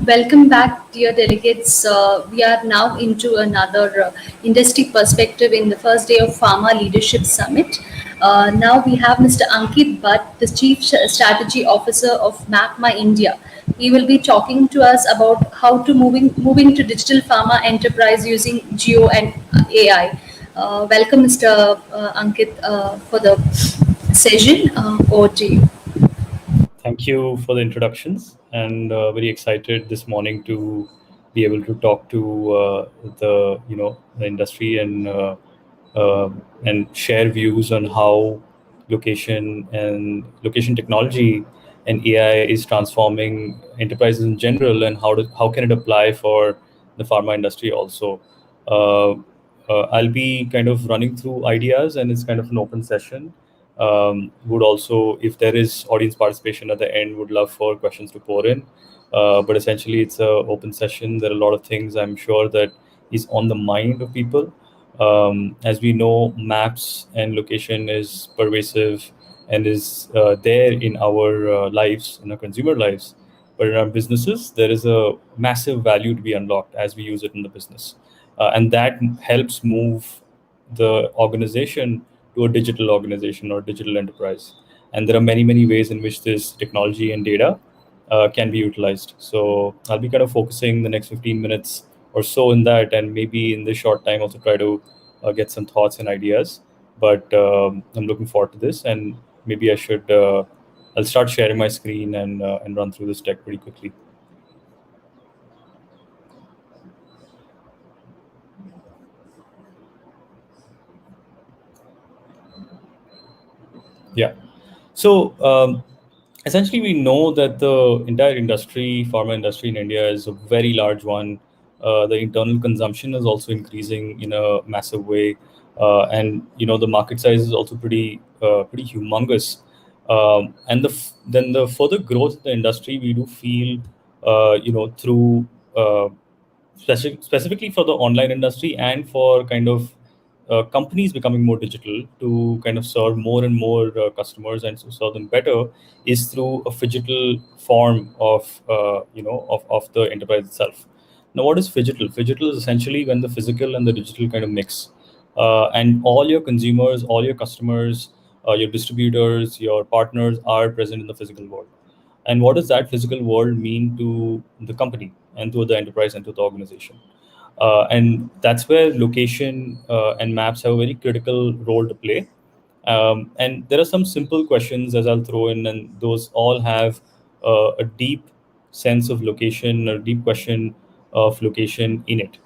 Welcome back, dear delegates. We are now into another industry perspective in the first day of Pharma Leadership Summit. Now we have Mr. Ankit Bhatt, the Chief Strategy Officer of MAPMA India. He will be talking to us about how to moving to digital pharma enterprise using GEO and AI. Welcome, Mr. Ankit, for the session. Over to you. Thank you for the introductions, and very excited this morning to be able to talk to the industry uh, and share views on how location technology and AI is transforming enterprises in general, and how can it apply for the pharma industry also. Uh, I'll be kind of running through ideas, and it's kind of an open session. Would also, if there is audience participation at the end, would love for questions to pour in. But essentially, it's a open session. There are a lot of things I'm sure that is on the mind of people. As we know, maps and location is pervasive and is there in our lives, in our consumer lives. But in our businesses, there is a massive value to be unlocked as we use it in the business. And that helps move the organization to a digital organization or digital enterprise. And there are many, many ways in which this technology and data can be utilized. So I'll be kind of focusing the next 15 minutes or so in that, and maybe in this short time also try to get some thoughts and ideas. But I'm looking forward to this, and maybe I'll start sharing my screen and run through this deck pretty quickly. Yeah. So essentially, we know that the entire industry, pharma industry in India, is a very large one. The internal consumption is also increasing in a massive way, and the market size is also pretty humongous. And then the further growth of the industry, we do feel, through specifically for the online industry and for kind of companies becoming more digital to kind of serve more and more customers and to serve them better is through a phygital form of the enterprise itself. Now, what is phygital? Phygital is essentially when the physical and the digital kind of mix, and all your consumers, all your customers, your distributors, your partners are present in the physical world. And what does that physical world mean to the company and to the enterprise and to the organization? And that's where location and maps have a very critical role to play. And there are some simple questions as I'll throw in, and those all have a deep sense of location or deep question of location in it.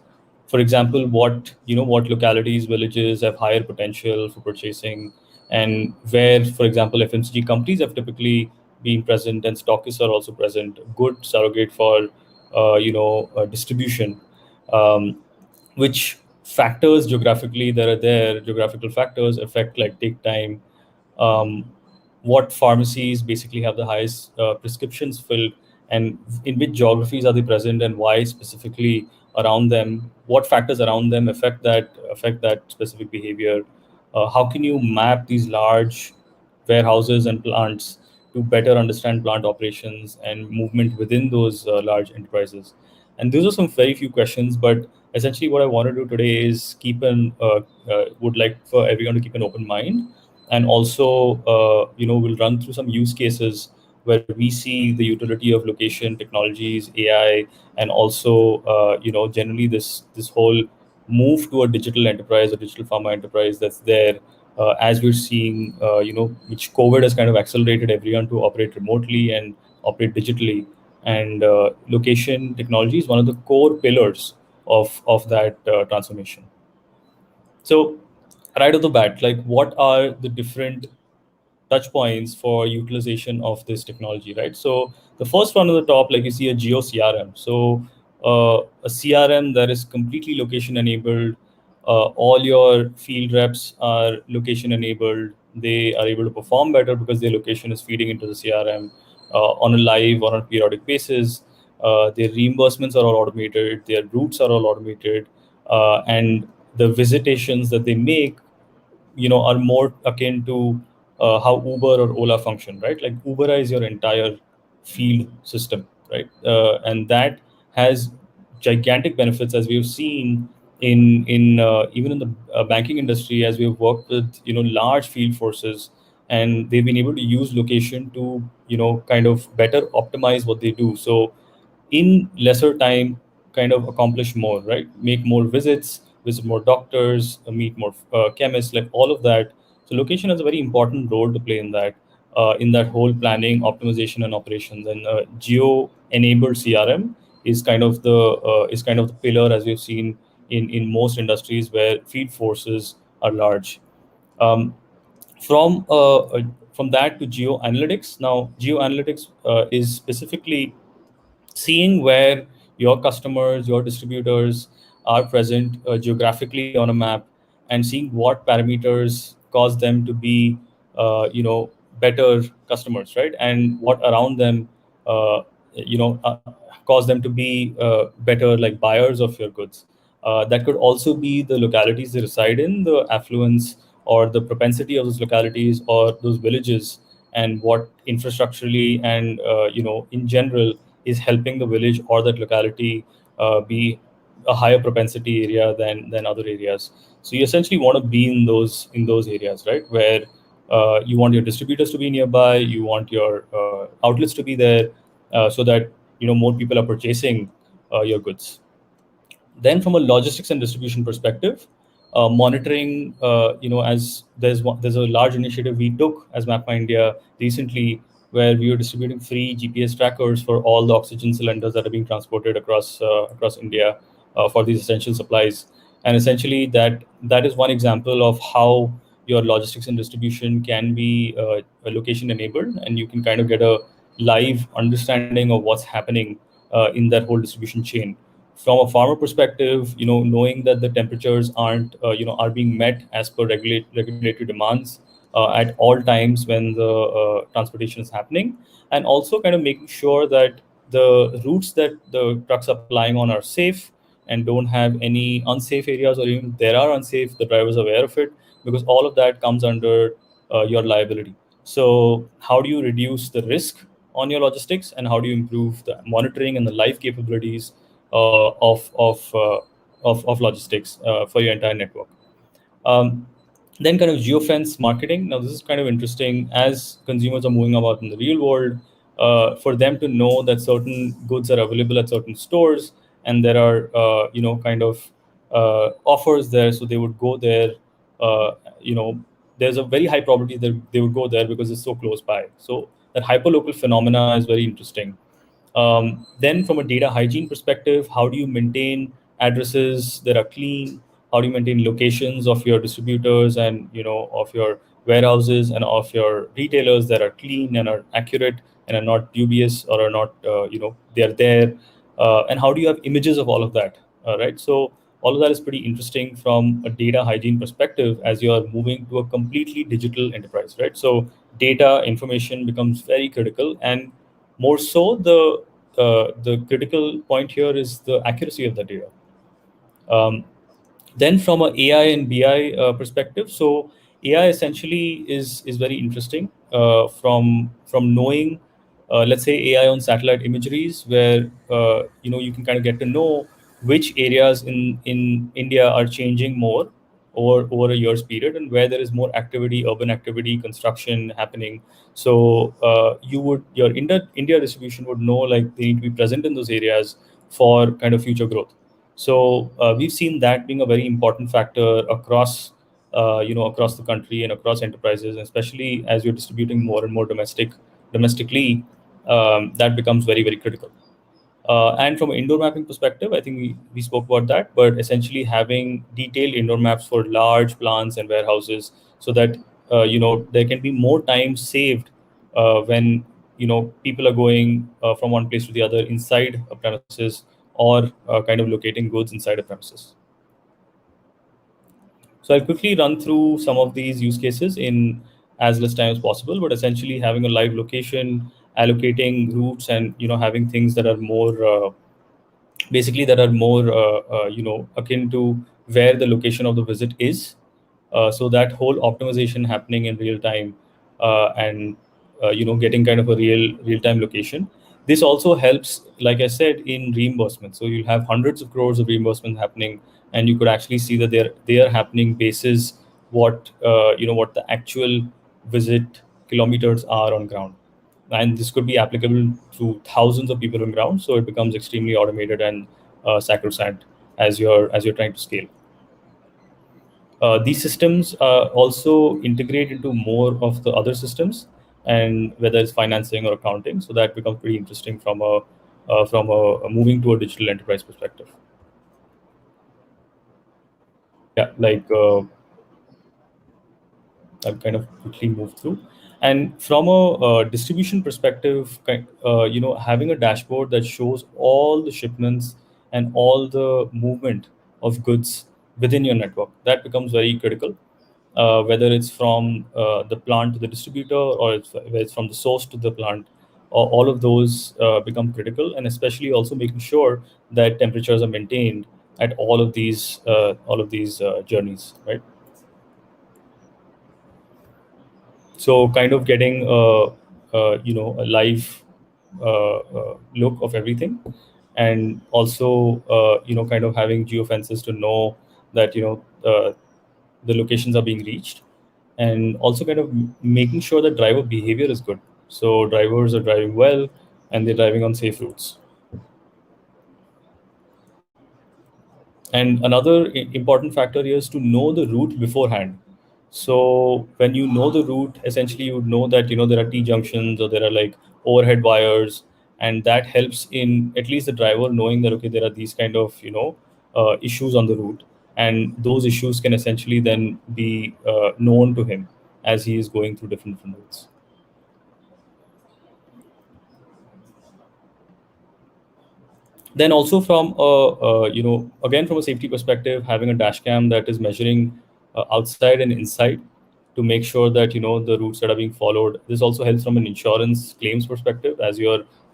For example, what localities, villages have higher potential for purchasing, and where, for example, FMCG companies have typically been present and stockists are also present, good surrogate for distribution. Um, which factors geographically there, geographical factors affect, like take time, um, what pharmacies basically have the highest prescriptions filled, and in which geographies are they present, and why specifically around them, what factors around them affect that specific behavior. How can you map these large warehouses and plants to better understand plant operations and movement within those large enterprises? And those are some very few questions, but essentially what I want to do today is would like for everyone to keep an open mind, and also we'll run through some use cases where we see the utility of location technologies, AI, and also generally this whole move to a digital enterprise, a digital pharma enterprise that's there, as we're seeing, which COVID has kind of accelerated everyone to operate remotely and operate digitally. And location technology is one of the core pillars of that transformation. So right off the bat, like, what are the different touch points for utilization of this technology, right? So the first one on the top, like you see a Geo CRM. So a CRM that is completely location enabled. All your field reps are location enabled. They are able to perform better because their location is feeding into the CRM on a live or on a periodic basis. Their reimbursements are all automated. Their routes are all automated, and the visitations that they make are more akin to how Uber or Ola function, right? Like Uberize your entire field system, right? And that has gigantic benefits, as we've seen in even in the banking industry, as we've worked with large field forces, and they've been able to use location to kind of better optimize what they do. So in lesser time, kind of accomplish more, right? Make more visits, visit more doctors, meet more chemists, like all of that. So location has a very important role to play in that whole planning, optimization, and operations. And geo enabled CRM is kind of the pillar, as we've seen in most industries where field forces are large. um, from that to geo analytics. Now geo analytics is specifically seeing where your customers, your distributors are present geographically on a map, and seeing what parameters cause them to be, better customers, right? And what around them, uh, you know, uh, cause them to be better, like buyers of your goods. That could also be the localities they reside in, the affluence or the propensity of those localities or those villages, and what infrastructurally and in general is helping the village or that locality be a higher propensity area than other areas. So you essentially want to be in those areas, right, where you want your distributors to be nearby, you want your outlets to be there, so that more people are purchasing your goods. Then, from a logistics and distribution perspective, monitoring, as there's a large initiative we took as MapMy India recently, where we were distributing free GPS trackers for all the oxygen cylinders that are being transported across India for these essential supplies. And essentially, that is one example of how your logistics and distribution can be location enabled, and you can kind of get a live understanding of what's happening in that whole distribution chain. From a farmer perspective, knowing that the temperatures aren't are being met as per regulatory demands at all times when the transportation is happening, and also kind of making sure that the routes that the trucks are plying on are safe and don't have any unsafe areas, or even if there are unsafe, the driver's aware of it, because all of that comes under your liability. So how do you reduce the risk on your logistics, and how do you improve the monitoring and the live capabilities of logistics for your entire network? Um, then kind of geofence marketing. Now this is kind of interesting as consumers are moving about in the real world. For them to know that certain goods are available at certain stores, and there are kind of offers there, so they would go there. Uh, you know, there's a very high probability that they would go there because it's so close by. So that hyperlocal phenomena is very interesting. Then, from a data hygiene perspective, how do you maintain addresses that are clean? How do you maintain locations of your distributors and of your warehouses and of your retailers that are clean and are accurate and are not dubious, or are not they are there? And how do you have images of all of that? Right. So all of that is pretty interesting from a data hygiene perspective as you are moving to a completely digital enterprise. Right. So data information becomes very critical, and more so, the critical point here is the accuracy of the data. Um, then from a AI and BI perspective, so AI essentially is very interesting from knowing, let's say AI on satellite imageries, where you can kind of get to know which areas in India are changing more over a year's period, and where there is more activity, urban activity, construction happening. So your India distribution would know, like, they need to be present in those areas for kind of future growth. So we've seen that being a very important factor across the country and across enterprises, and especially as you're distributing more and more domestically, that becomes very, very critical. And from an indoor mapping perspective, I think we spoke about that, but essentially having detailed indoor maps for large plants and warehouses, so that there can be more time saved when people are going from one place to the other inside a premises, or kind of locating goods inside a premises. So I'll quickly run through some of these use cases in as less time as possible, but essentially having a live location, allocating routes, and having things that are more akin to where the location of the visit is. So that whole optimization happening in real time, and getting kind of a real time location. This also helps, like I said, in reimbursement. So you'll have hundreds of crores of reimbursement happening, and you could actually see that they are happening basis what what the actual visit kilometers are on ground, and this could be applicable to thousands of people on ground. So it becomes extremely automated and sacrosanct as you're trying to scale. These systems also integrate into more of the other systems, and whether it's financing or accounting, so that becomes pretty interesting from a moving to a digital enterprise perspective. Yeah, I'll kind of quickly move through. And from a distribution perspective, having a dashboard that shows all the shipments and all the movement of goods within your network, that becomes very critical. Whether it's from the plant to the distributor, or whether it's from the source to the plant, all of those become critical, and especially also making sure that temperatures are maintained at all of these journeys, right? So kind of getting a live look of everything, and also kind of having geofences to know that the locations are being reached, and also kind of making sure that driver behavior is good, so drivers are driving well and they're driving on safe routes. And another important factor here is to know the route beforehand. So when you know the route, essentially you would know that there are T junctions, or there are like overhead wires, and that helps in at least the driver knowing that okay, there are these kind of issues on the route, and those issues can essentially then be known to him as he is going through different routes. Then also from again from a safety perspective, having a dash cam that is measuring outside and inside to make sure that the routes that are being followed. This also helps from an insurance claims perspective, as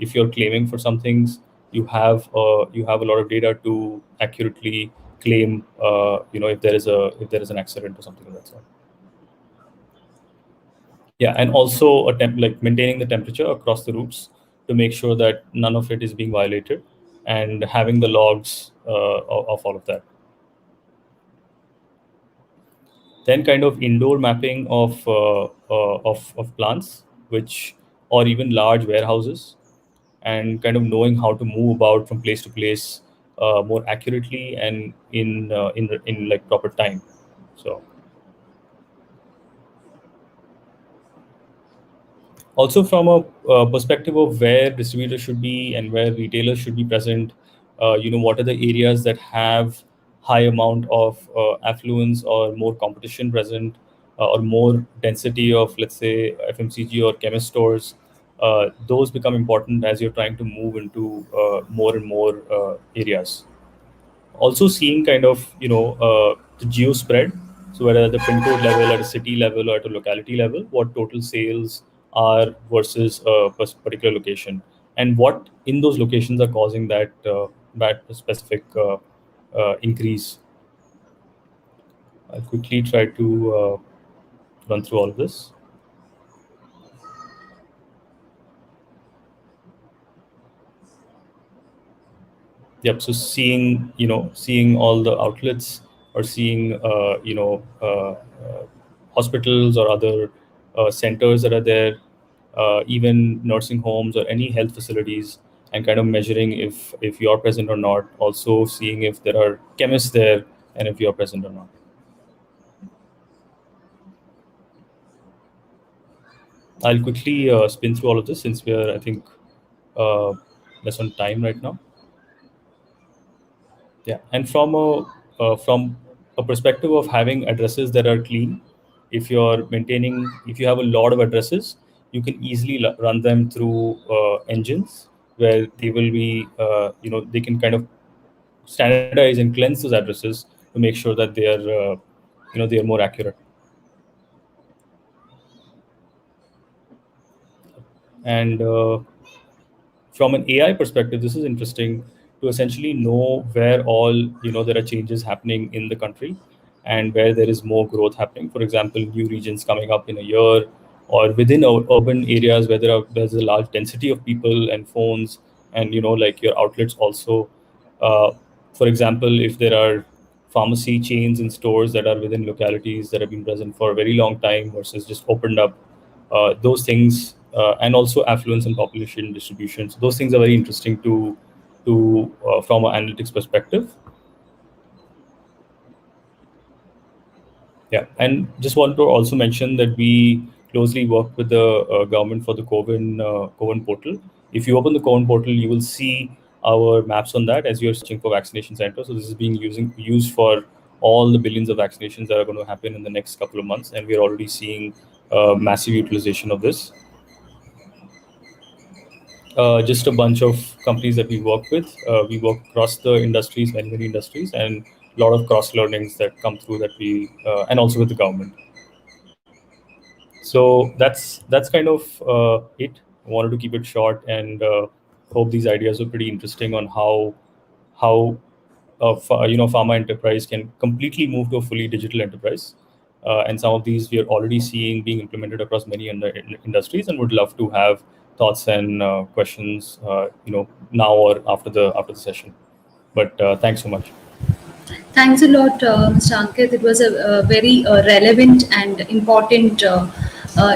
if you're claiming for some things, you have a lot of data to accurately claim if there is an accident or something of that sort. Yeah, and also like maintaining the temperature across the routes to make sure that none of it is being violated, and having the logs of all of that. Then kind of indoor mapping of plants, which or even large warehouses, and kind of knowing how to move about from place to place more accurately and in like proper time. So also from a perspective of where distributors should be and where retailers should be present, what are the areas that have high amount of affluence or more competition present, or more density of, let's say, FMCG or chemist stores. Those become important as you're trying to move into more and more areas. Also seeing kind of the geo spread, so whether at the pin code level, at a city level, or at a locality level, what total sales are versus a particular location, and what in those locations are causing that specific increase. I'll quickly try to run through all of this. Yep. So seeing all the outlets, or seeing hospitals or other centers that are there, even nursing homes or any health facilities, and kind of measuring if you're present or not. Also seeing if there are chemists there, and if you're present or not. I'll quickly spin through all of this since we are, I think, uh, less on time right now. Yeah, and from a perspective of having addresses that are clean, if you have a lot of addresses, you can easily run them through engines where they will be, they can kind of standardize and cleanse those addresses to make sure that they are more accurate. And from an AI perspective, this is interesting to essentially know where all there are changes happening in the country, and where there is more growth happening. For example, new regions coming up in a year, or within urban areas where there's a large density of people and phones, and like your outlets also. Uh, for example, if there are pharmacy chains and stores that are within localities that have been present for a very long time versus just opened up, those things, and also affluence and population distribution. So those things are very interesting to from an analytics perspective. Yeah, and just want to also mention that we closely work with the government for the COVID portal. If you open the COVID portal, you will see our maps on that as you're searching for vaccination centers. So this is being used for all the billions of vaccinations that are going to happen in the next couple of months, and we are already seeing massive utilization of this. Just a bunch of companies that we work with. We work across the industries, many industries, and a lot of cross learnings that come through that we and also with the government. So that's kind of it. I wanted to keep it short, and hope these ideas are pretty interesting on how pharma enterprise can completely move to a fully digital enterprise. And some of these we are already seeing being implemented across many industries, and would love to have thoughts and questions, now or after the session. But thanks so much. Thanks a lot, Mr. Ankit. It was a very relevant and important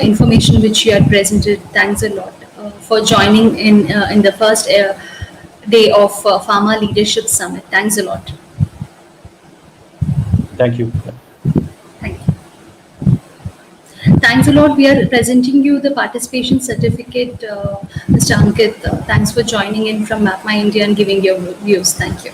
information which you had presented. Thanks a lot for joining in the first day of Pharma Leadership Summit. Thanks a lot. Thank you. Yeah. Thank you. Thanks a lot. We are presenting you the participation certificate, Mr. Ankit. Thanks for joining in from Map My India and giving your views. Thank you.